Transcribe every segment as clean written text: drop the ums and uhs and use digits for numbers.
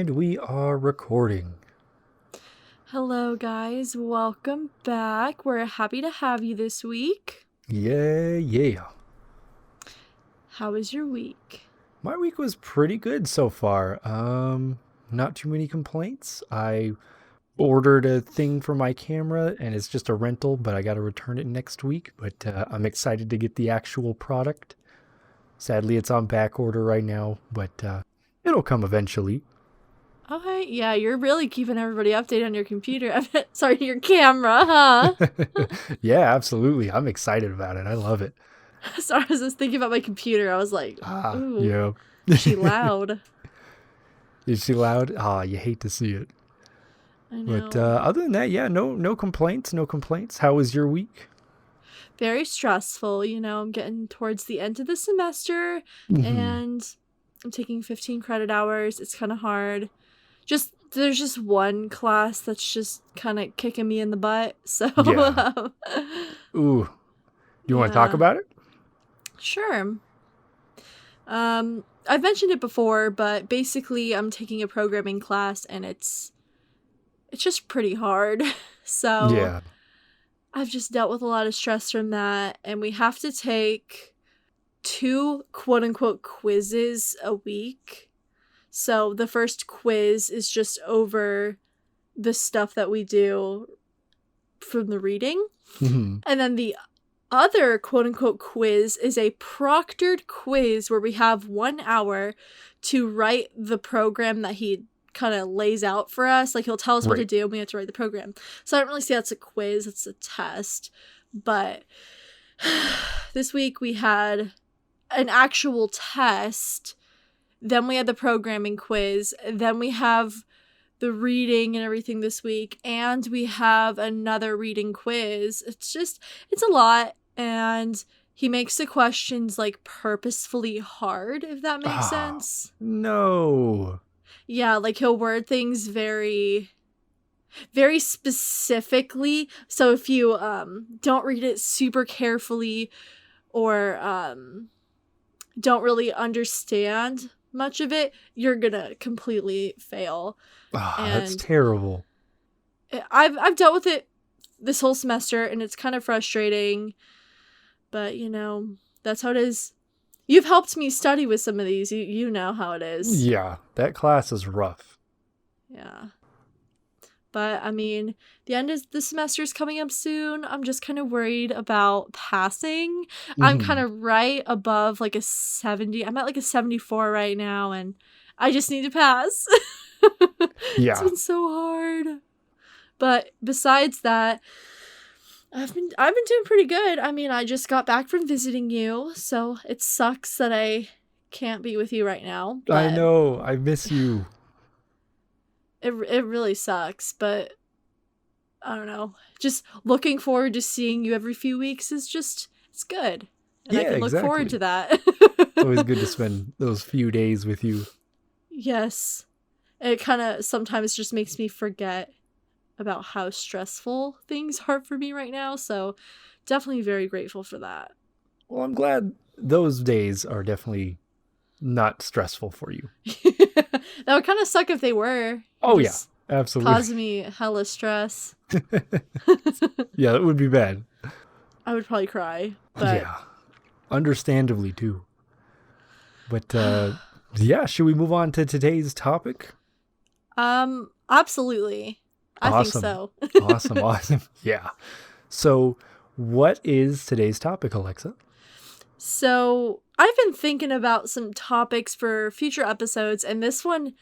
And we are recording. Hello, guys. Welcome back. We're happy to have you this week. Yeah. How was your week? My week was pretty good so far. Not too many complaints. I ordered a thing for my camera and it's just a rental, but I got to return it next week. But I'm excited to get the actual product. Sadly, it's on back order right now, but it'll come eventually. Okay, yeah, you're really keeping everybody updated on your computer. Sorry, your camera, huh? Yeah, absolutely. I'm excited about it. I love it. Sorry, I was just thinking about my computer. I was like, ooh, Yeah. is she loud? Is she loud? You hate to see it. I know. But other than that, yeah, no complaints, no complaints. How was your week? Very stressful, I'm getting towards the end of the semester and I'm taking 15 credit hours. It's kind of hard. There's just one class that's just kind of kicking me in the butt. So, Yeah. Ooh, do you want to talk about it? Sure. I've mentioned it before, but basically I'm taking a programming class and it's just pretty hard. So Yeah. I've just dealt with a lot of stress from that, and we have to take 2 quote unquote quizzes a week. So the first quiz is just over the stuff that we do from the reading. And then the other quote unquote quiz is a proctored quiz where we have 1 hour to write the program that he kind of lays out for us. Like, he'll tell us what to do and we have to write the program. So I don't really see that's a quiz, it's a test. But this week we had an actual test. Then we had the programming quiz. Then we have the reading and everything this week. And we have another reading quiz. It's a lot. And he makes the questions, like, purposefully hard, if that makes sense. No. Yeah, like, he'll word things very, very specifically. So if you don't read it super carefully or don't really understand much of it, you're gonna completely fail. That's terrible. I've dealt with it this whole semester, and it's kind of frustrating, but that's how it is. You've helped me study with some of these. You know how it is. Yeah, that class is rough. Yeah. But, I mean, the end of the semester is coming up soon. I'm just kind of worried about passing. I'm kind of right above, like, a 70. I'm at, like, a 74 right now, and I just need to pass. Yeah. It's been so hard. But besides that, I've been doing pretty good. I mean, I just got back from visiting you, so it sucks that I can't be with you right now. I know. I miss you. It really sucks, but I don't know. Just looking forward to seeing you every few weeks is it's good. And I can look forward to that. It's always good to spend those few days with you. Yes. It kind of sometimes just makes me forget about how stressful things are for me right now. So definitely very grateful for that. Well, I'm glad those days are definitely not stressful for you. That would kind of suck if they were. Oh, yeah, absolutely. Cause me hella stress. Yeah, that would be bad. I would probably cry. But yeah, understandably too. But yeah, should we move on to today's topic? Absolutely. I think so. Awesome. Yeah. So, what is today's topic, Alexxa? So, I've been thinking about some topics for future episodes, and this one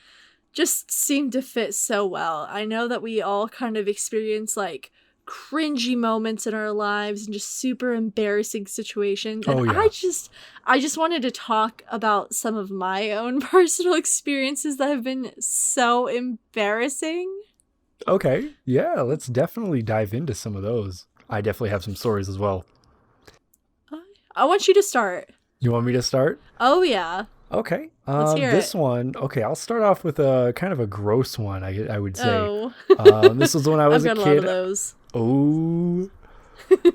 just seemed to fit so well. I know that we all kind of experience, like, cringy moments in our lives and just super embarrassing situations. And I just wanted to talk about some of my own personal experiences that have been so embarrassing. Okay. Yeah, let's definitely dive into some of those. I definitely have some stories as well. I want you to start. You want me to start? Oh, yeah. Okay. Let's hear this one. Okay, I'll start off with a kind of a gross one, I would say. Oh. This was when I was a kid. I've got a lot of those. Oh.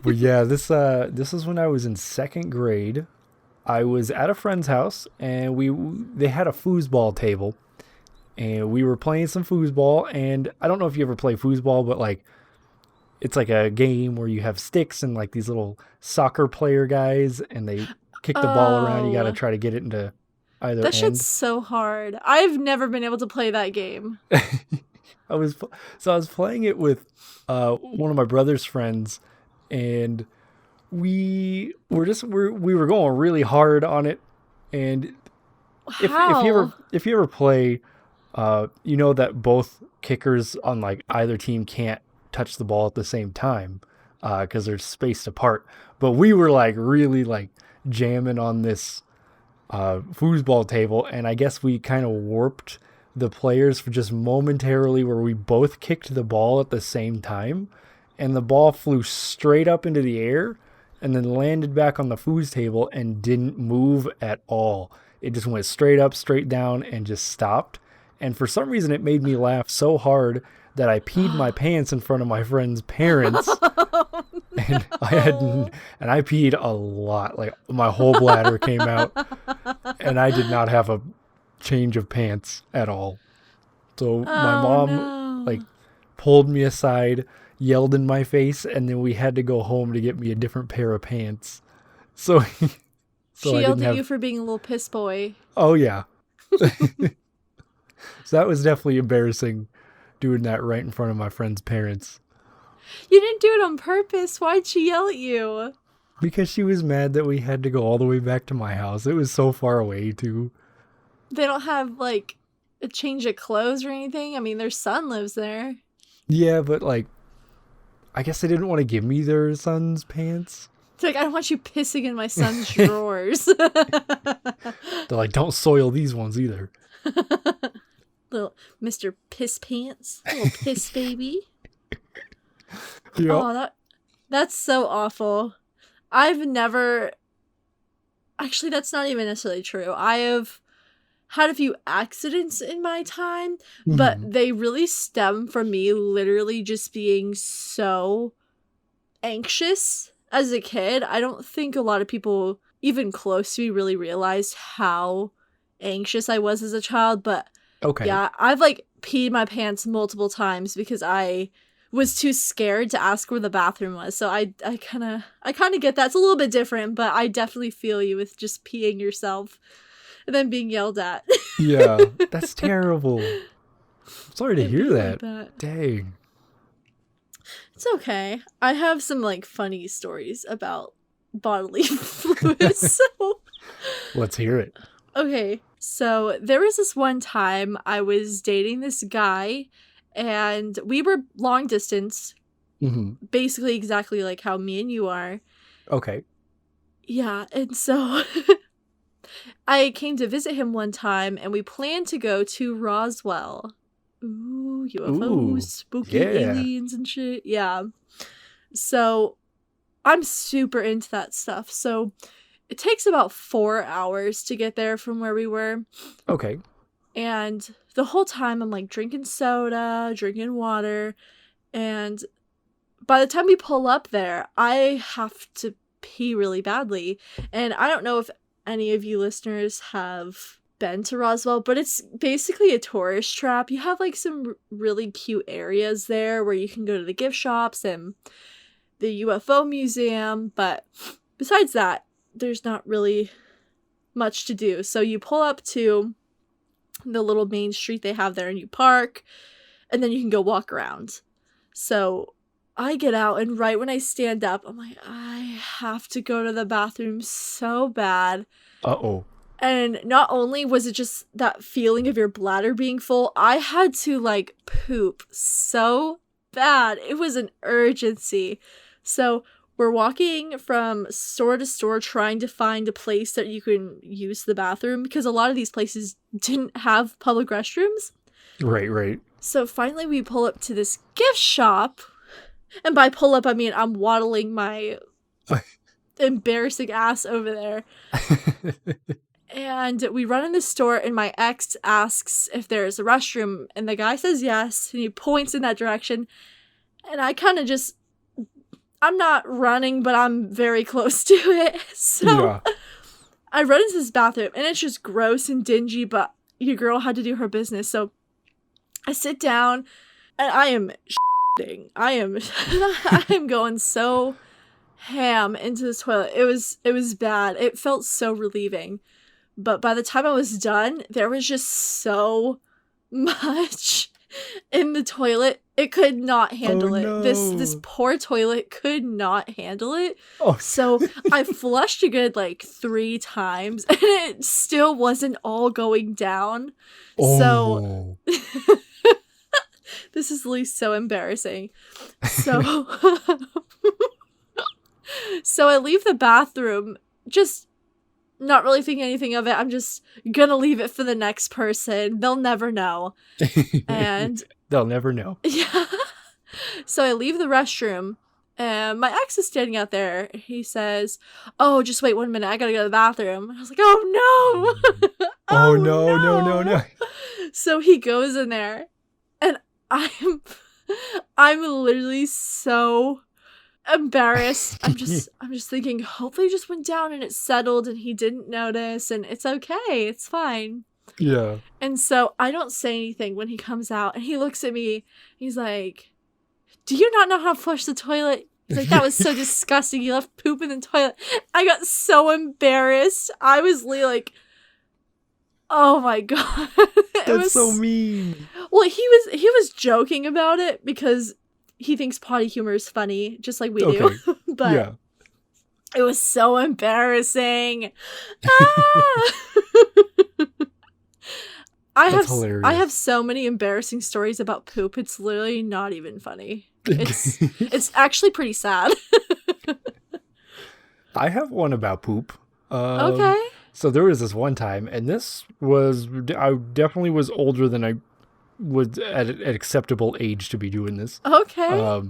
But yeah, this is when I was in 2nd grade. I was at a friend's house, and they had a foosball table, and we were playing some foosball. And I don't know if you ever play foosball, but like it's like a game where you have sticks and like these little soccer player guys, and they kick the ball around. You got to Oh, try to get it into either that shit's end. so hard. I've never been able to play that game. I was I was playing it with one of my brother's friends, and we were going really hard on it. And How? if you ever play, you know that both kickers on like either team can't touch the ball at the same time because they're spaced apart. But we were like really like jamming on this foosball table, and I guess we kind of warped the players for just momentarily where we both kicked the ball at the same time, and the ball flew straight up into the air and then landed back on the foos table and didn't move at all. It just went straight up, straight down, and just stopped. And for some reason, it made me laugh so hard that I peed my pants in front of my friend's parents. Oh, And no. I peed a lot. Like my whole bladder came out, and I did not have a change of pants at all. So my Oh mom like no. pulled me aside, yelled in my face, and then we had to go home to get me a different pair of pants. So so She I yelled didn't at you have. for being a little piss boy. Oh yeah. So that was definitely embarrassing doing that right in front of my friend's parents You didn't do it on purpose. Why'd she yell at you? because she was mad that we had to go all the way back to my house. It was so far away too. They don't have, like, a change of clothes or anything? I mean, their son lives there. Yeah, but like I guess they didn't want to give me their son's pants. It's like, I don't want you pissing in my son's drawers. They're like, don't soil these ones either. Little Mr. Piss Pants. Little piss baby. Yep. Oh, that's so awful. I've never actually that's not even necessarily true. I have had a few accidents in my time, but Mhm. they really stem from me literally just being so anxious as a kid. I don't think a lot of people even close to me really realized how anxious I was as a child, but Okay. yeah, I've like peed my pants multiple times because I was too scared to ask where the bathroom was. So I kind of get that. It's a little bit different, but I definitely feel you with just peeing yourself and then being yelled at. Yeah, that's terrible. Sorry to It'd hear be like that. that. Dang. It's okay. I have some like funny stories about bodily fluids. So Let's hear it. okay, so there was this one time I was dating this guy, and we were long distance, Hmm. basically exactly like how me and you are. Okay. Yeah, and so I came to visit him one time, and we planned to go to Roswell. Ooh, UFOs, Ooh. spooky Yeah. aliens and shit. Yeah. So I'm super into that stuff. So it takes about 4 hours to get there from where we were. Okay. And the whole time I'm like drinking soda, drinking water. And by the time we pull up there, I have to pee really badly. And I don't know if any of you listeners have been to Roswell, but it's basically a tourist trap. You have like some really cute areas there where you can go to the gift shops and the UFO museum. But besides that, there's not really much to do. So you pull up to the little main street they have there and you park, and then you can go walk around. So I get out, and right when I stand up, I'm like, I have to go to the bathroom so bad. Uh-oh. And not only was it just that feeling of your bladder being full, I had to like poop so bad. It was an urgency. So we're walking from store to store trying to find a place that you can use the bathroom because a lot of these places didn't have public restrooms. Right, right. So finally we pull up to this gift shop. And by pull up, I mean I'm waddling my embarrassing ass over there. And we run in the store, and my ex asks if there's a restroom, and the guy says yes, and he points in that direction. And I kind of just, I'm not running, but I'm very close to it. So Yeah. I run into this bathroom, and it's just gross and dingy, but your girl had to do her business. So I sit down and I am I am I am going so ham into this toilet. It was bad. It felt so relieving. But by the time I was done, there was just so much in the toilet. It could not Oh handle it. This no. poor toilet could not handle it. Oh So I flushed a good like 3 times and it still wasn't all going down. So oh. this is at least so embarrassing. So so I leave the bathroom just not really thinking anything of it. I'm just gonna leave it for the next person. They'll never know. And They'll never know. yeah. So I leave the restroom and my ex is standing out there. He says, "Oh, just wait 1 minute. I gotta go to the bathroom." And I was like, "Oh no." Oh Oh no, no, no, no. no. So he goes in there and I'm I'm literally so embarrassed. I'm just thinking, hopefully it just went down and it settled and he didn't notice and it's okay. It's fine. Yeah. And so I don't say anything when he comes out and he looks at me. He's like, "Do you not know how to flush the toilet?" He's like, "That was so disgusting. You left poop in the toilet." I got so embarrassed. I was like, oh my God. It That's was so mean. Well, he was joking about it because he thinks potty humor is funny, just like we Okay. do. But Yeah. it was so embarrassing. Ah! That's hilarious. I have so many embarrassing stories about poop. It's literally not even funny. It's actually pretty sad. I have one about poop. Okay. So there was this one time, and I definitely was older than I was at an acceptable age to be doing this. Okay.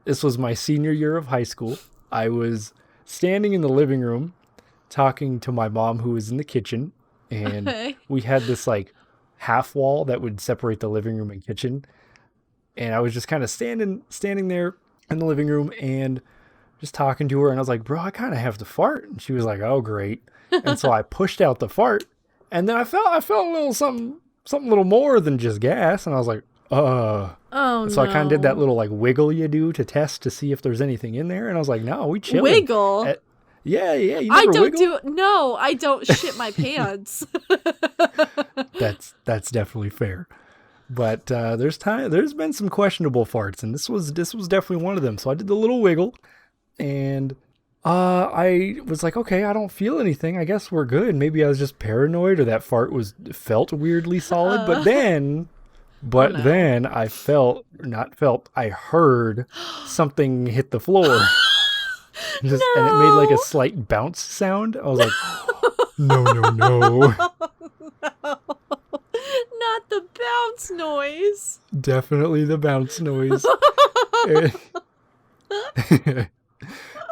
This was my senior year of high school. I was standing in the living room talking to my mom who was in the kitchen, and Okay. we had this like half wall that would separate the living room and kitchen. And I was just kind of standing there in the living room and just talking to her. And I was like, "Bro, I kind of have to fart." And she was like, "Oh, great." And so I pushed out the fart, and then I felt a little something a little more than just gas. And I was like, Oh so I kind of did that no. little like wiggle you do to test to see if there's anything in there. And I was like, "No, we chilling." Wiggle. Yeah, yeah. You I never don't wiggle? do No, I don't shit my pants. That's definitely fair. But there's been some questionable farts, and this was definitely one of them. So I did the little wiggle, and I was like, okay, I don't feel anything. I guess we're good. Maybe I was just paranoid, or that fart felt weirdly solid. But then, Oh but no. then I I heard something hit the floor, and it made like a No. slight bounce sound. I was like, no, no, no. Not the bounce noise. Definitely the bounce noise. And,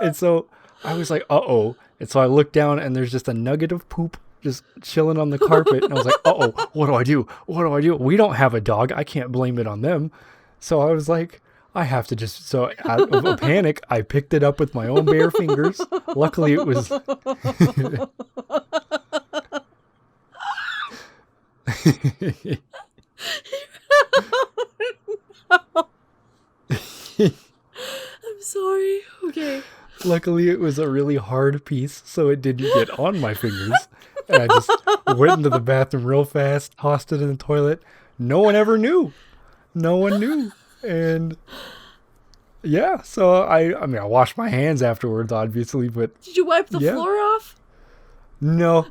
and so I was like, uh-oh. And so I looked down and there's just a nugget of poop just chilling on the carpet. And I was like, uh-oh, what do I do? What do I do? We don't have a dog. I can't blame it on them. So I was like, I have to so out of a panic, I picked it up with my own bare fingers. Luckily it was I'm sorry. Okay. Luckily, it was a really hard piece, so it didn't get on my fingers. And I just went into the bathroom real fast, tossed it in the toilet. No one ever knew. No one knew. And yeah, so I mean, I washed my hands afterwards, obviously, but Did you wipe the yeah, floor off? no.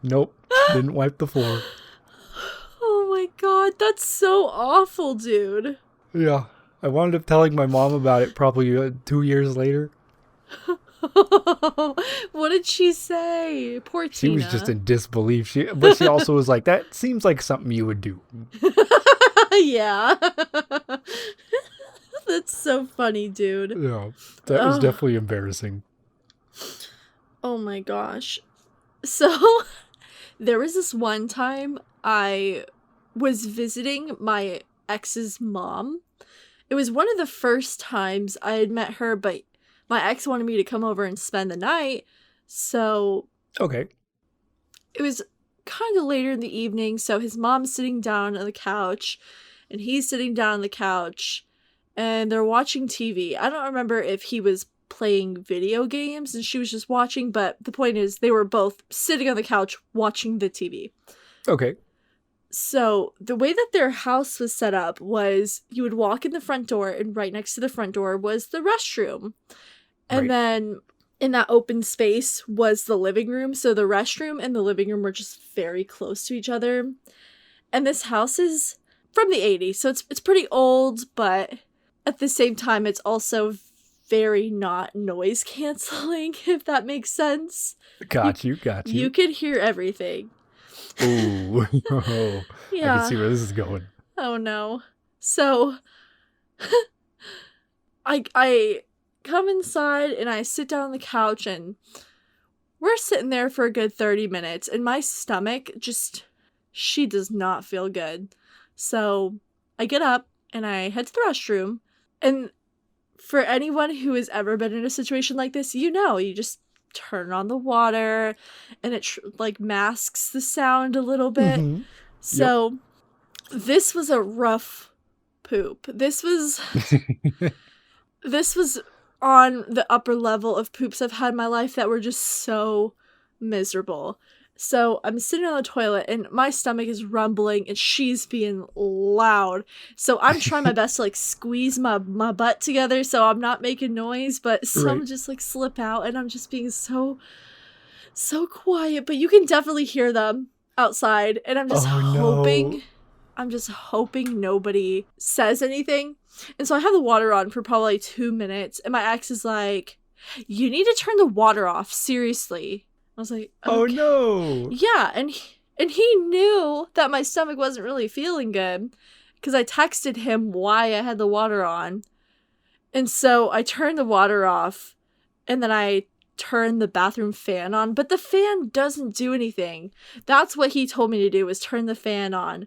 Nope, didn't wipe the floor. Oh my God, that's so awful, dude. Yeah, I wound up telling my mom about it probably 2 years later. What did she say? Poor She was just Tina. in disbelief. But she also was like, "That seems like something you would do." Yeah. That's so funny, dude. Yeah, that was Ugh. definitely embarrassing. Oh my gosh. So, there was this one time I was visiting my ex's mom. It was one of the first times I had met her, but my ex wanted me to come over and spend the night. So, Okay. it was kind of later in the evening, so his mom's sitting down on the couch, and he's sitting down on the couch, and they're watching TV. I don't remember if he was playing video games and she was just watching, but the point is they were both sitting on the couch watching the TV. Okay. So the way that their house was set up was you would walk in the front door, and right next to the front door was the restroom. And Right. then in that open space was the living room. So the restroom and the living room were just very close to each other. And this house is from the 80s, so it's pretty old, but at the same time it's also very not noise canceling, if that makes sense. Got you. You could hear everything. Ooh. Oh, I Yeah. can see where this is going. Oh no. So I come inside and I sit down on the couch, and we're sitting there for a good 30 minutes, and my stomach she does not feel good. So I get up and I head to the restroom, and for anyone who has ever been in a situation like this, you just turn on the water and it like masks the sound a little bit. Mm-hmm. So this was a rough poop. This was on the upper level of poops I've had in my life that were just so miserable. So I'm sitting on the toilet and my stomach is rumbling and she's being loud. So I'm trying my best to like squeeze my butt together so I'm not making noise, but some Right. just like slip out and I'm just being so quiet. But you can definitely hear them outside, and I'm just hoping nobody says anything. And so I have the water on for probably 2 minutes, and my ex is like, "You need to turn the water off, seriously." I was like, okay. Oh no. Yeah, and he knew that my stomach wasn't really feeling good because I texted him why I had the water on. And so I turned the water off, and then I turned the bathroom fan on, but the fan doesn't do anything. That's what he told me to do, was turn the fan on.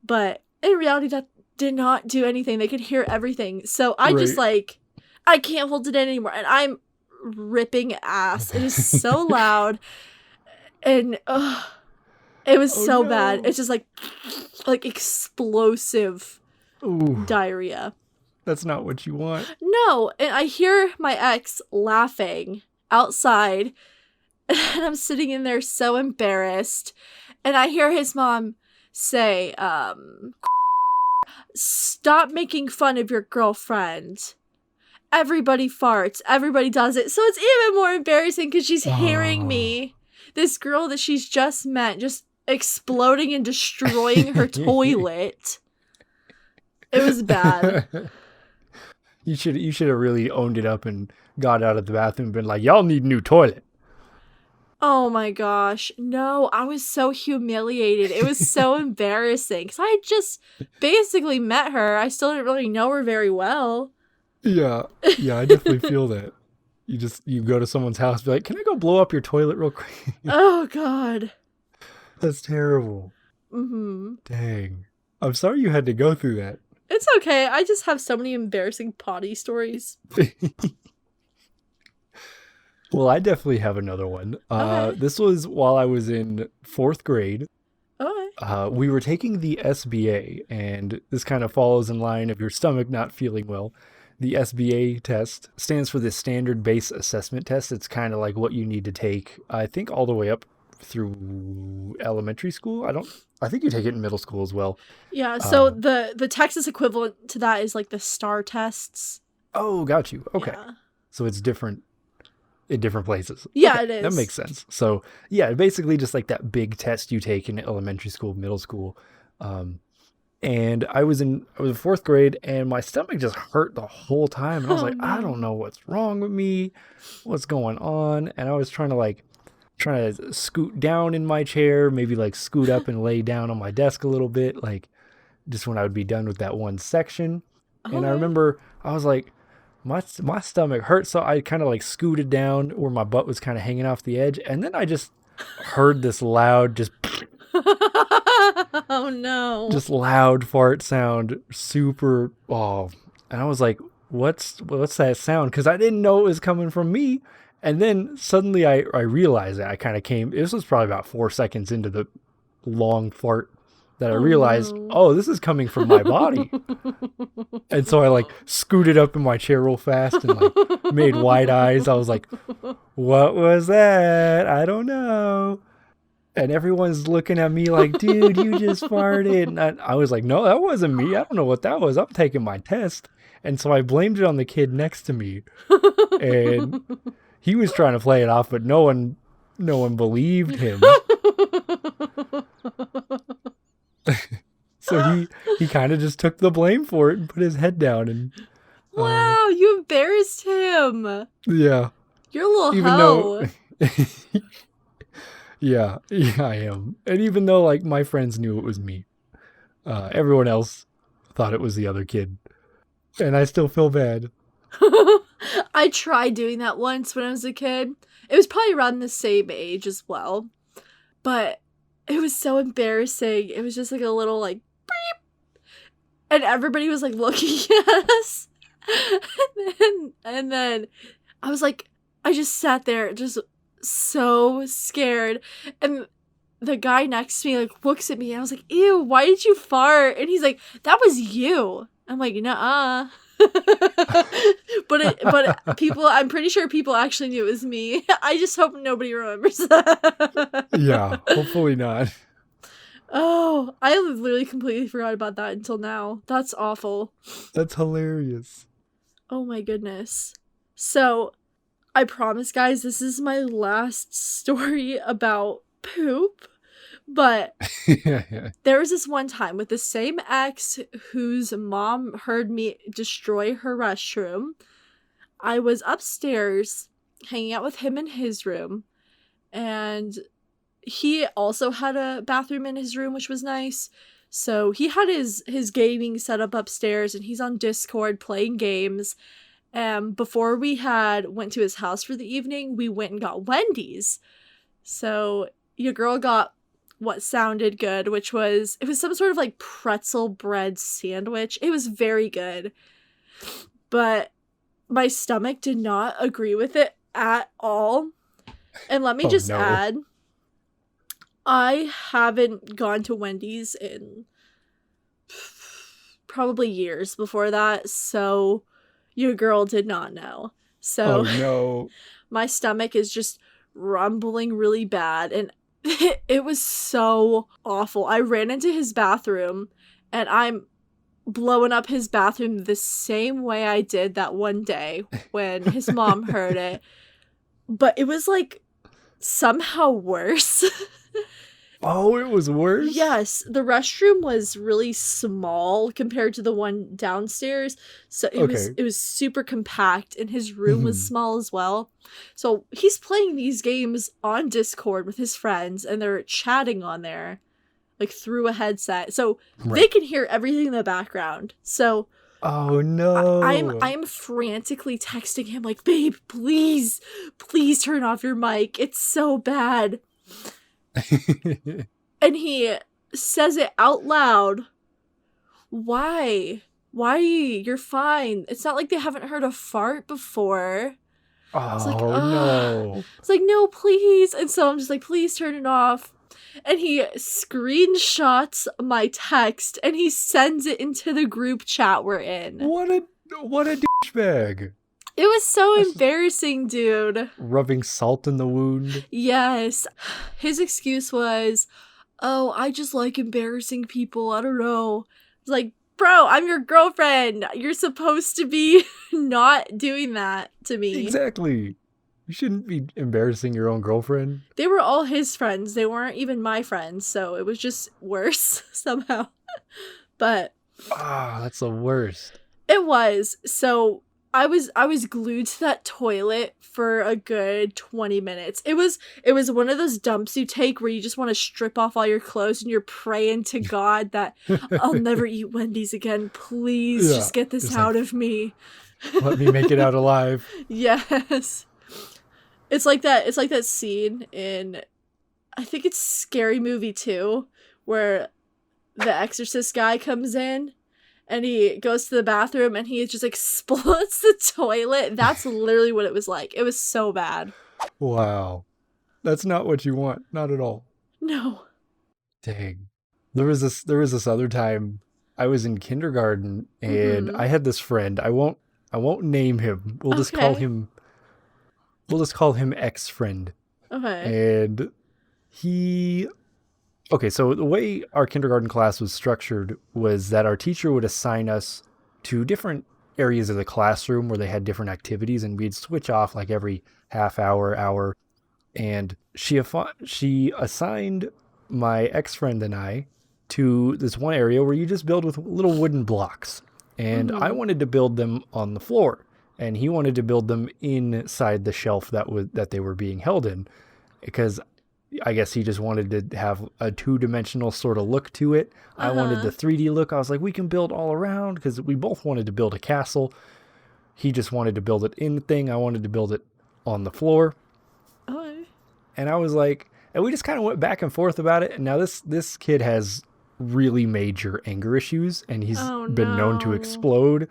But in reality, that did not do anything. They could hear everything. So I just like, I can't hold it in anymore. And I'm ripping ass. It is so loud. And it was so bad. It's just like explosive diarrhea. That's not what you want. No. And I hear my ex laughing outside. And I'm sitting in there so embarrassed. And I hear his mom say, "Stop making fun of your girlfriend. Everybody farts. Everybody does it." So it's even more embarrassing because she's hearing me, this girl that she's just met, just exploding and destroying her toilet. It was bad. You should have really owned it up and got out of the bathroom and been like, "Y'all need a new toilet." Oh my gosh. No, I was so humiliated. It was so embarrassing because I had just basically met her. I still didn't really know her very well. Yeah, I definitely feel that. You go to someone's house, be like, "Can I go blow up your toilet real quick?" Oh God. That's terrible. Mm-hmm. Dang. I'm sorry you had to go through that. It's okay. I just have so many embarrassing potty stories. Well, I definitely have another one. Okay. This was while I was in 4th grade. Okay. We were taking the SBA, and this kind of follows in line of your stomach not feeling well. The SBA test stands for the Standard Base Assessment Test. It's kind of like what you need to take, I think, all the way up through elementary school. I think you take it in middle school as well. Yeah, so the Texas equivalent to that is like the STAR tests. Oh, got you. Okay. Yeah. So it's different in different places. Yeah, Okay, it is. that makes sense. So yeah, basically just like that big test you take in elementary school, middle school. And I was in 4th grade, and my stomach just hurt the whole time. And I was like, no. I don't know what's wrong with me. What's going on? And I was trying to scoot down in my chair, maybe like scoot up and lay down on my desk a little bit, like just when I would be done with that one section. And I remember I was like, my stomach hurt, so I kind of like scooted down where my butt was kind of hanging off the edge, and then I just heard this loud, just Oh no. just loud fart sound, super. And I was like, what's that sound? Because I didn't know it was coming from me, And then suddenly I realized that I kind of came, this was probably about 4 seconds into the long fart that I Oh realized, no. oh, this is coming from my body. And so I like scooted up in my chair real fast and like made wide eyes. I was like, what was that? I don't know. And everyone's looking at me like, dude, you just farted. And I was like, no, that wasn't me. I don't know what that was. I'm taking my test. And so I blamed it on the kid next to me. And he was trying to play it off, but no one believed him. So he kind of just took the blame for it and put his head down. And Wow, you embarrassed him. yeah, You're a little even though hoe. yeah, I am. And even though like my friends knew it was me, everyone else thought it was the other kid. And I still feel bad. I tried doing that once when I was a kid. It was probably around the same age as well. But it was so embarrassing. It was just like a little like beep. And everybody was like looking at us. And then I was like, I just sat there just so scared. And the guy next to me like looks at me and I was like, ew, why did you fart? And he's like, that was you. I'm like, nuh-uh. but people, I'm pretty sure people actually knew it was me. I just hope nobody remembers that. Yeah, hopefully not. Oh, I literally completely forgot about that until now. That's awful. That's hilarious. Oh my goodness. So, I promise, guys, this is my last story about poop. But Yeah. there was this one time with the same ex whose mom heard me destroy her restroom. I was upstairs hanging out with him in his room, and he also had a bathroom in his room, which was nice. So he had his gaming set up upstairs, and he's on Discord playing games. Before we went to his house for the evening, we went and got Wendy's. So your girl got what sounded good, which was, it was some sort of like pretzel bread sandwich. It was very good. But my stomach did not agree with it at all. And let me just add, I haven't gone to Wendy's in probably years before that, so your girl did not know. So no. My stomach is just rumbling really bad, and it was so awful. I ran into his bathroom, and I'm blowing up his bathroom the same way I did that one day when his mom heard it. But it was like somehow worse. Oh, it was worse? Yes, the restroom was really small compared to the one downstairs. So it was super compact, and his room was small as well. So he's playing these games on Discord with his friends, and they're chatting on there, like through a headset. So they can hear everything in the background. So oh no. I'm frantically texting him like, babe, please turn off your mic. It's so bad. And he says it out loud. Why? You're fine. It's not like they haven't heard a fart before. Oh, it's like, no. It's like, no, please. And so I'm just like, please turn it off. And he screenshots my text and he sends it into the group chat we're in. What a douchebag. It was so embarrassing, dude. Rubbing salt in the wound. Yes. His excuse was, oh, I just like embarrassing people. I don't know. It's like, bro, I'm your girlfriend. You're supposed to be not doing that to me. Exactly. You shouldn't be embarrassing your own girlfriend. They were all his friends. They weren't even my friends. So it was just worse somehow. But that's the worst. It was. So I was glued to that toilet for a good 20 minutes. It was one of those dumps you take where you just want to strip off all your clothes and you're praying to God that I'll never eat Wendy's again. Please just get this out of me. Let me make it out alive. Yes. It's like that scene in, I think it's Scary Movie 2, where the exorcist guy comes in and he goes to the bathroom and he just explodes the toilet. That's literally what it was like. It was so bad. Wow. That's not what you want. Not at all. No. Dang. There was this other time I was in kindergarten and Mm-hmm. I had this friend. I won't name him. Okay. We'll just call him X friend. Okay. And he okay, so the way our kindergarten class was structured was that our teacher would assign us to different areas of the classroom where they had different activities, and we'd switch off like every half hour. And she assigned my ex friend and I to this one area where you just build with little wooden blocks. And I Mm-hmm. wanted to build them on the floor, and he wanted to build them inside the shelf that they were being held in, because I guess he just wanted to have a two-dimensional sort of look to it. I wanted Uh-huh. the 3D look. I was like, we can build all around because we both wanted to build a castle. He just wanted to build it in the thing. I wanted to build it on the floor. Okay. And I was like, and we just kind of went back and forth about it. And now this kid has really major anger issues, and he's Oh been known to no. explode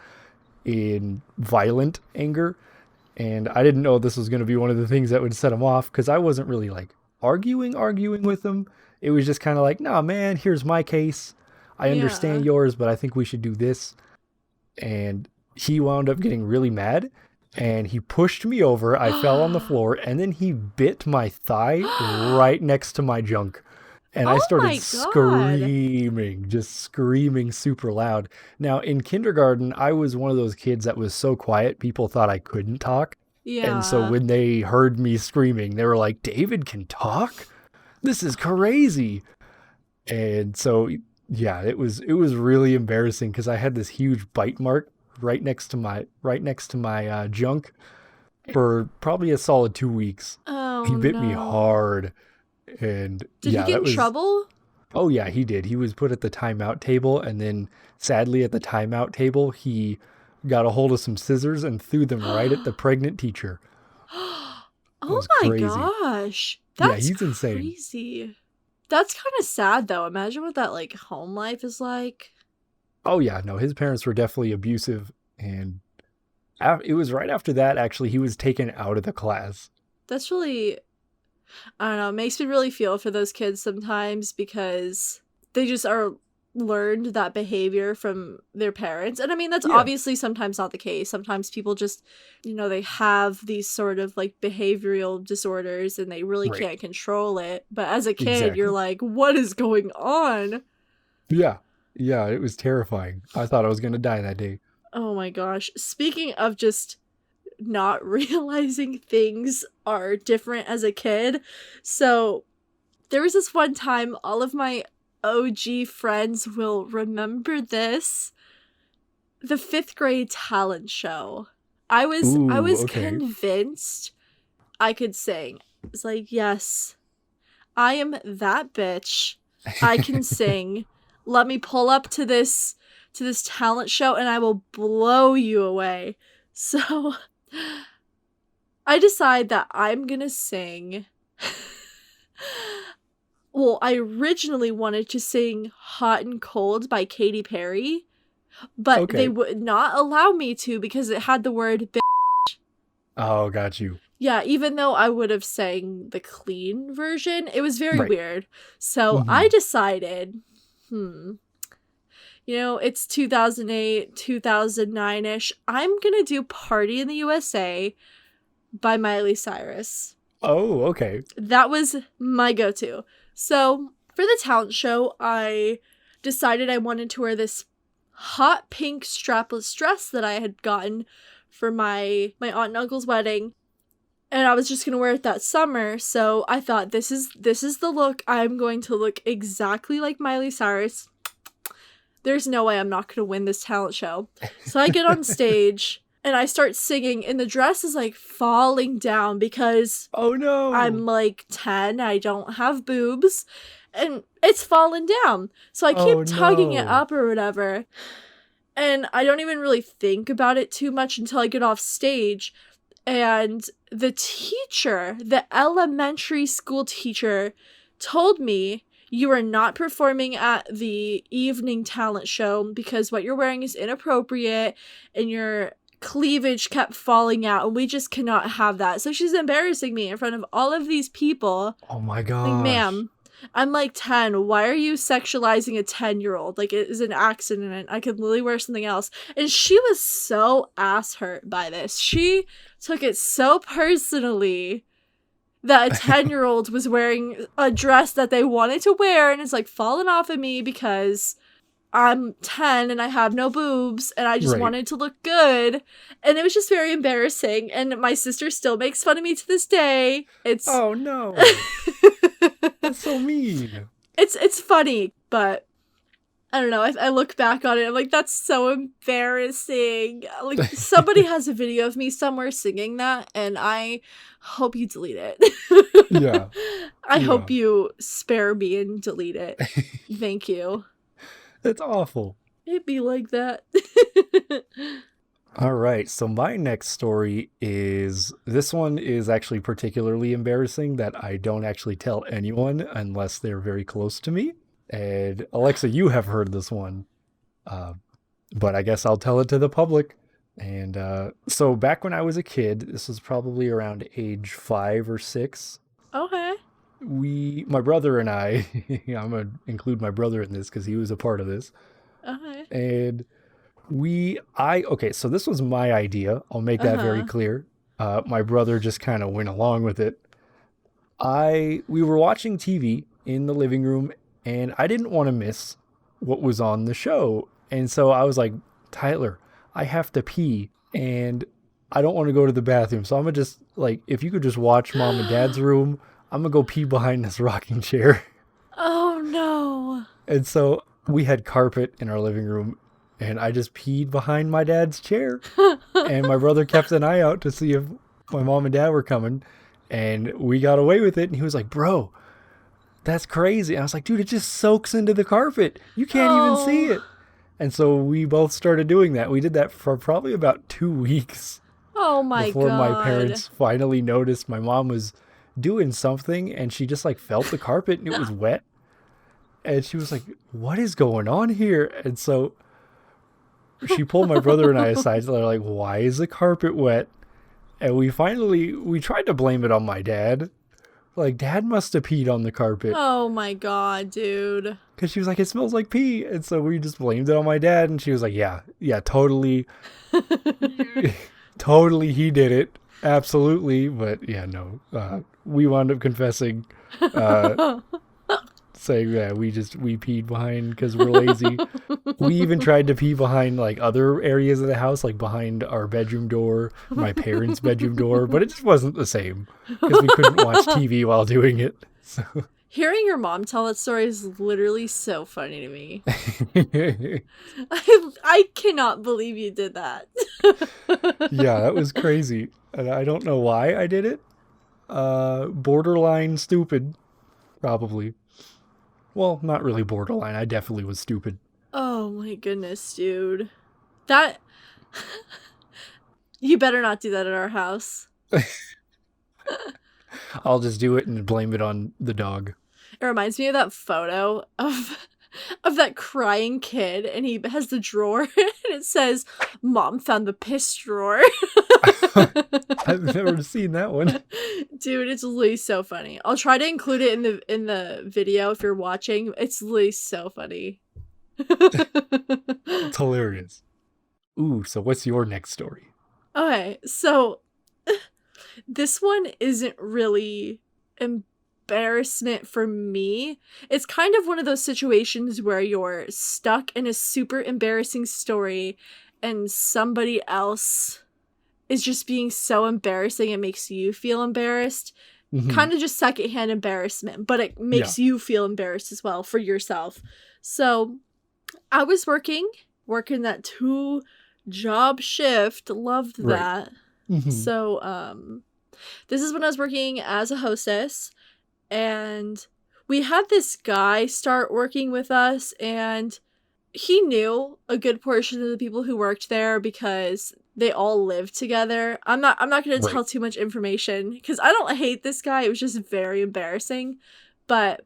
in violent anger. And I didn't know this was going to be one of the things that would set him off, because I wasn't really like arguing with him. It was just kind of like, nah, man, here's my case. I understand Yeah. yours, but I think we should do this. And he wound up getting really mad, and he pushed me over. I fell on the floor, and then he bit my thigh right next to my junk. And I Oh started my god. screaming, just screaming super loud. Now, in kindergarten, I was one of those kids that was so quiet, people thought I couldn't talk. And so Yeah. when they heard me screaming, they were like, David can talk? This is crazy. And so yeah, it was really embarrassing because I had this huge bite mark right next to my junk for probably a solid 2 weeks. He Oh bit me no. hard, and Did he yeah, get that in was trouble? oh yeah, he did. He was put at the timeout table, and then sadly at the timeout table, he got a hold of some scissors and threw them right at the pregnant teacher. It Oh was my crazy. gosh. Yeah, That's he's insane. crazy. That's kind of sad though. Imagine what that like home life is like. Oh yeah, no, his parents were definitely abusive, and it was right after that actually he was taken out of the class. That's really, I don't know, it makes me really feel for those kids sometimes because they just are learned that behavior from their parents. And I mean, that's Yeah, obviously sometimes not the case. Sometimes people just, they have these sort of like behavioral disorders and they really right. can't control it. But as a kid, you're Exactly. like, what is going on? Yeah. Yeah, it was terrifying. I thought I was going to die that day. Oh my gosh. Speaking of just not realizing things are different as a kid. So there was this one time, all of my OG friends will remember this. The fifth grade talent show. I Ooh, was okay. convinced I could sing. It's like, yes, I am that bitch. I can sing. Let me pull up to this talent show and I will blow you away. So I decide that I'm gonna sing. Well, I originally wanted to sing Hot and Cold by Katy Perry, but they Okay. would not allow me to because it had the word Oh, got you. yeah, even though I would have sang the clean version, it was very Right. weird. So I Hmm. decided, hmm, it's 2008, 2009 ish. I'm gonna do Party in the USA by Miley Cyrus. Oh, okay. That was my go to. So for the talent show, I decided I wanted to wear this hot pink strapless dress that I had gotten for my aunt and uncle's wedding, and I was just gonna wear it that summer. So I thought this is the look. I'm going to look exactly like Miley Cyrus. There's no way I'm not gonna win this talent show. So I get on stage and I start singing, and the dress is like falling down because Oh no. I'm like 10, I don't have boobs, and it's falling down. So I keep Oh tugging it no. up or whatever. And I don't even really think about it too much until I get off stage. And the elementary school teacher, told me, You are not performing at the evening talent show because what you're wearing is inappropriate and your cleavage kept falling out, and we just cannot have that. So she's embarrassing me in front of all of these people. Oh my Like, gosh. ma'am, I'm like 10. Why are you sexualizing a 10-year-old? Like, it is an accident. I could literally wear something else. And she was so ass hurt by this. She took it so personally that a 10-year-old was wearing a dress that they wanted to wear and it's like falling off of me because I'm 10 and I have no boobs and I just Right. wanted to look good. And it was just very embarrassing. And my sister still makes fun of me to this day. It's Oh no. That's so mean. it's funny, but I don't know. I look back on it, I'm like, that's so embarrassing. Like, somebody has a video of me somewhere singing that, and I hope you delete it. Yeah. I Yeah. hope you spare me and delete it. Thank you. That's awful. It'd be like that. All right, so my next story is this one is actually particularly embarrassing that I don't actually tell anyone unless they're very close to me. And Alexxa, you have heard this one, but I guess I'll tell it to the public. And so back when I was a kid, this was probably around age 5 or 6. Okay. My brother and I, I'm gonna include my brother in this because he was a part of this, Okay. and okay, so this was my idea. I'll make that very clear. My brother just kind of went along with it. We were watching TV in the living room, and I didn't want to miss what was on the show. And so I was like, Tyler, I have to pee, and I don't want to go to the bathroom. So I'm gonna just, like, if you could just watch Mom and Dad's room, I'm gonna go pee behind this rocking chair. Oh no. And so we had carpet in our living room, and I just peed behind my dad's chair. And my brother kept an eye out to see if my mom and dad were coming, and we got away with it. And he was like, bro, that's crazy. And I was like, dude, it just soaks into the carpet. You can't even see it. And so we both started doing that. We did that for probably about 2 weeks Oh my before god. my parents finally noticed my mom was doing something, and she just like felt the carpet and it was wet. And she was like, what is going on here? And so she pulled my brother and I aside. They're like, why is the carpet wet? And we tried to blame it on my dad. Like, Dad must have peed on the carpet. Oh my god, dude. Because she was like, it smells like pee. And so we just blamed it on my dad. And she was like, yeah, totally. Totally, he did it. Absolutely. But yeah, no. We wound up confessing, saying that we peed behind because we're lazy. We even tried to pee behind like other areas of the house, like behind our bedroom door, my parents' bedroom door, but it just wasn't the same because we couldn't watch TV while doing it. So Hearing your mom tell that story is literally so funny to me. I cannot believe you did that. yeah, that was crazy. And I don't know why I did it. Borderline stupid, probably. Well, not really borderline. I definitely was stupid. Oh my goodness, dude. That... You better not do that at our house. I'll just do it and blame it on the dog. It reminds me of that photo of that crying kid, and he has the drawer, and it says, "Mom found the piss drawer." I've never seen that one. Dude, it's literally so funny. I'll try to include it in the video if you're watching. It's literally so funny. It's hilarious. Ooh, so what's your next story? Okay, so this one isn't really embarrassment for me. It's kind of one of those situations where you're stuck in a super embarrassing story and somebody else is just being so embarrassing it makes you feel embarrassed. Mhm. Kind of just secondhand embarrassment, but it makes you feel embarrassed as well for yourself. So I was working that 2-job shift. Loved Right. that. Mhm. So this is when I was working as a hostess, and we had this guy start working with us, and he knew a good portion of the people who worked there because they all lived together. I'm not going to tell too much information because I don't hate this guy. It was just very embarrassing. But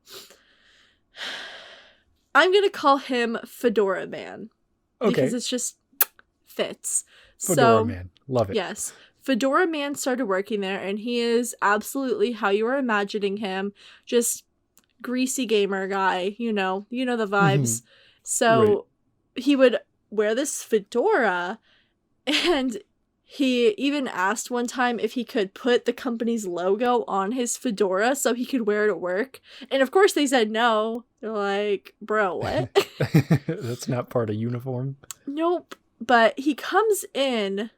I'm going to call him Fedora Man because Okay. it's just fits. Fedora So, Man. Love it. yes, Fedora Man started working there, and he is absolutely how you were imagining him. Just greasy gamer guy, the vibes. Right. So he would wear this fedora, and he even asked one time if he could put the company's logo on his fedora so he could wear it at work. And of course they said no. They're like, bro, what? That's not part of uniform. Nope. But he comes in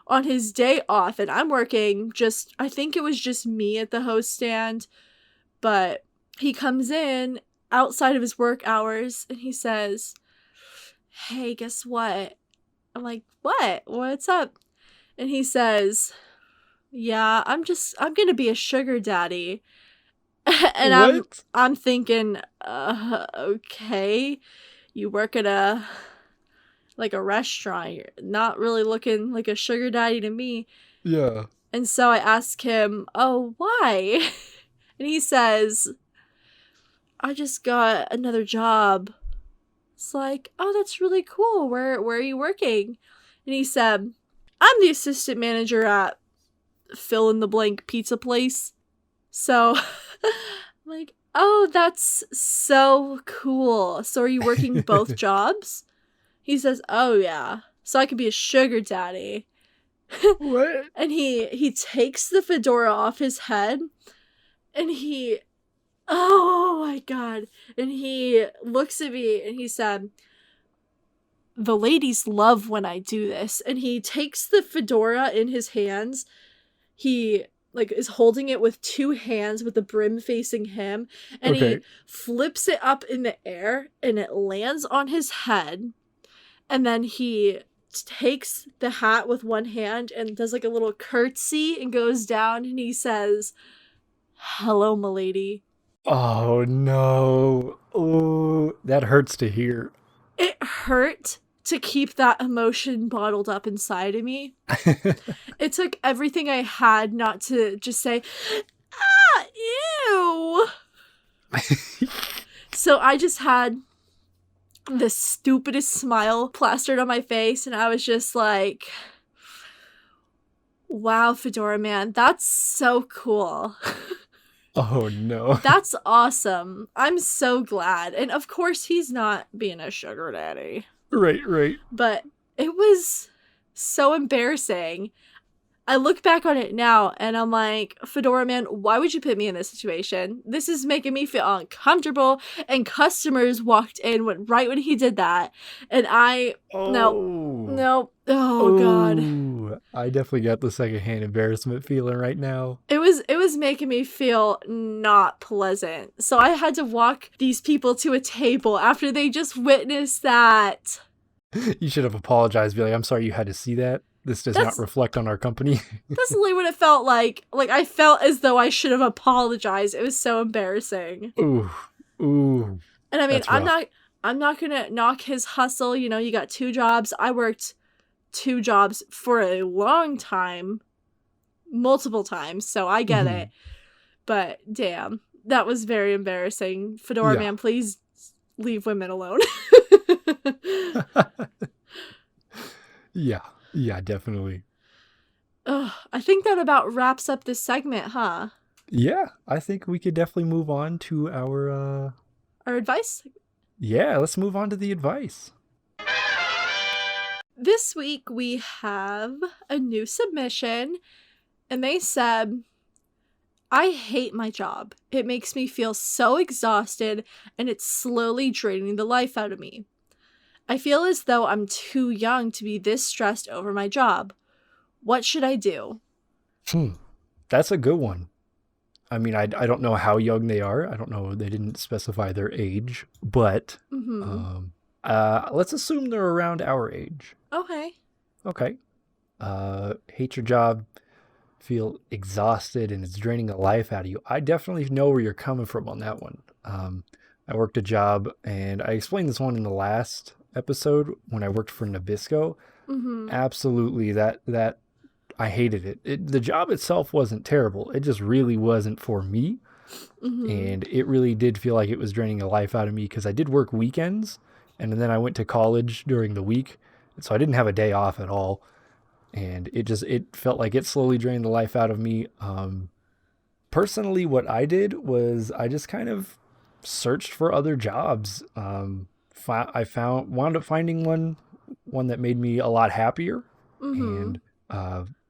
on his day off, and I'm working I think it was just me at the host stand, but he comes in outside of his work hours and he says, hey, guess what? I'm like, what? What's up? And he says, yeah, I'm gonna be a sugar daddy. And What? I'm thinking, okay, you work at a restaurant. You're not really looking like a sugar daddy to me. Yeah. And so I ask him, oh, why? And he says, I just got another job. It's like, oh, that's really cool. Where are you working? And he said, I'm the assistant manager at fill in the blank pizza place. So I'm like, oh, that's so cool. So are you working both jobs? He says, oh yeah. So I could be a sugar daddy. What? And he takes the fedora off his head, and oh my god. And he looks at me and he said, the ladies love when I do this. And he takes the fedora in his hands. He is holding it with two hands with the brim facing him, and he Okay. flips it up in the air and it lands on his head. And then he takes the hat with one hand and does like a little curtsy and goes down, and he says, hello, m'lady. Oh no. Oh, that hurts to hear. It hurt to keep that emotion bottled up inside of me. It took everything I had not to just say, ah, ew. So I just had the stupidest smile plastered on my face, and I was just like, wow, Fedora Man, that's so cool. Oh no. That's awesome. I'm so glad. And of course, he's not being a sugar daddy. Right, right. But it was so embarrassing. I look back on it now and I'm like, Fedora Man, why would you put me in this situation? This is making me feel uncomfortable. And customers walked in right when he did that. And no. Oh god. I definitely got the secondhand embarrassment feeling right now. It was making me feel not pleasant. So I had to walk these people to a table after they just witnessed that. You should have apologized. Be like, I'm sorry you had to see that. This does not reflect on our company. That's really what it felt like. Like, I felt as though I should have apologized. It was so embarrassing. Ooh. And I mean, I'm not gonna knock his hustle. You got two jobs. I worked two jobs for a long time, multiple times, so I get it. But damn, that was very embarrassing. Fedora Man, please leave women alone. Yeah, definitely. I think that about wraps up this segment, huh? Yeah, I think we could definitely move on to our advice? Yeah, let's move on to the advice. This week we have a new submission, and they said, I hate my job. It makes me feel so exhausted, and it's slowly draining the life out of me. I feel as though I'm too young to be this stressed over my job. What should I do? That's a good one. I mean, I don't know how young they are. I don't know. They didn't specify their age, but let's assume they're around our age. Okay. Hate your job, feel exhausted, and it's draining the life out of you. I definitely know where you're coming from on that one. I worked a job, and I explained this one in the last episode when I worked for Nabisco. Absolutely, that I hated it. The job itself wasn't terrible. It just really wasn't for me. Mm-hmm. And it really did feel like it was draining the life out of me because I did work weekends, and then I went to college during the week. So I didn't have a day off at all. And it felt like it slowly drained the life out of me. Personally, what I did was I just kind of searched for other jobs. I wound up finding one that made me a lot happier, Mm-hmm. and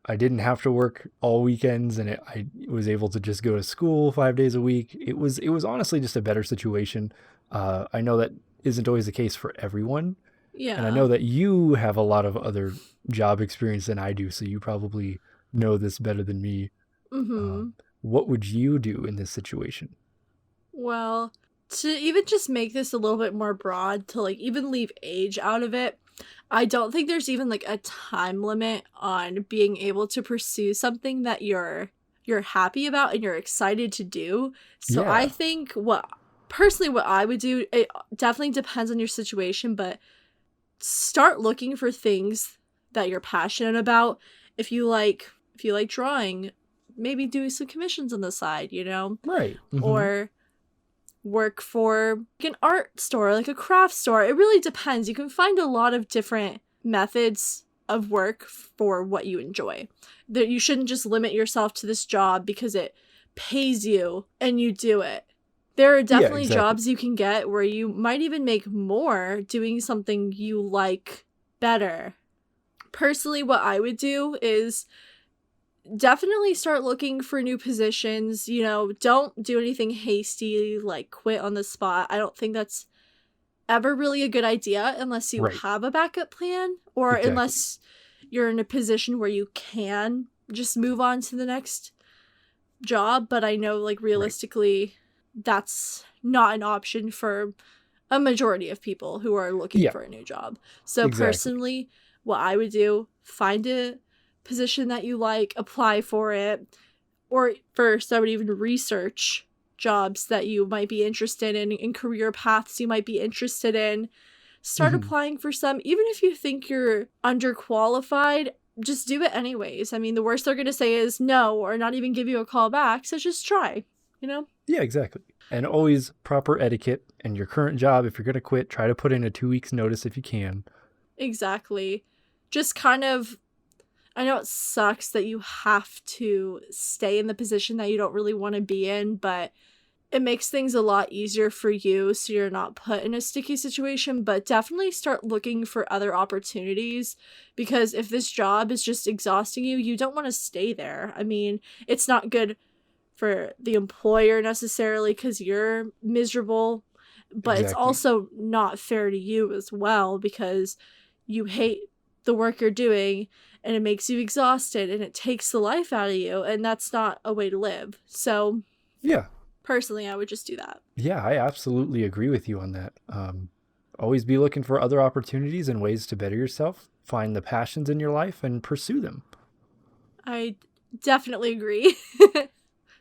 I didn't have to work all weekends, and I was able to just go to school 5 days a week. It was honestly just a better situation. I know that isn't always the case for everyone, and I Yeah. know that you have a lot of other job experience than I do, so you probably know this better than me. Mm-hmm. What would you do in this situation? Well, to even just make this a little bit more broad, to like even leave age out of it, I don't think there's even like a time limit on being able to pursue something that you're happy about and you're excited to do. So I Yeah, think what I would do, it definitely depends on your situation, but start looking for things that you're passionate about. If you like drawing, maybe doing some commissions on the side, right. Hmm. or work for like an art store, like a craft store. It really depends. You can find a lot of different methods of work for what you enjoy. That you shouldn't just limit yourself to this job because it pays you and you do it. There are Yeah, definitely exactly. jobs you can get where you might even make more doing something you like better. Personally, what I would do is definitely start looking for new positions. Don't do anything hasty like quit on the spot. I don't think that's ever really a good idea unless you Right. have a backup plan or Exactly. unless you're in a position where you can just move on to the next job. But I know, like, Right. realistically, that's not an option for a majority of people who are looking Yeah, for a new job. So exactly. personally, what I would do, find a position that you like, apply for it, or first I would even research jobs that you might be interested in career paths you might be interested in. Start Hmm. applying for some, even if you think you're underqualified, just do it anyways. I mean, the worst they're going to say is no or not even give you a call back, so just try, you know? Yeah, exactly. And always proper etiquette. And your current job, if you're going to quit, try to put in a 2 weeks notice if you can. Exactly. Just kind of, I know it sucks that you have to stay in the position that you don't really want to be in, but it makes things a lot easier for you so you're not put in a sticky situation. But definitely start looking for other opportunities, because if this job is just exhausting you, you don't want to stay there. I mean, it's not good for the employer necessarily because you're miserable, but it's Exactly. also not fair to you as well because you hate the work you're doing and it makes you exhausted and it takes the life out of you, and that's not a way to live. So Yeah. personally, I would just do that. Yeah, I absolutely agree with you on that. Always be looking for other opportunities and ways to better yourself. Find the passions in your life and pursue them. I definitely agree.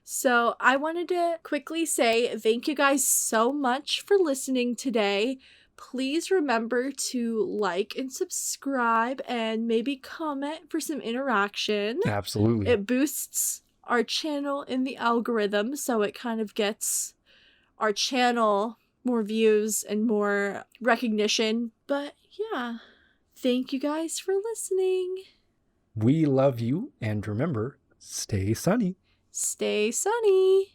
So, I wanted to quickly say thank you guys so much for listening today. Please remember to like and subscribe and maybe comment for some interaction. Absolutely. It boosts our channel in the algorithm, so it kind of gets our channel more views and more recognition. But yeah, thank you guys for listening. We love you, and remember, stay sunny. Stay sunny.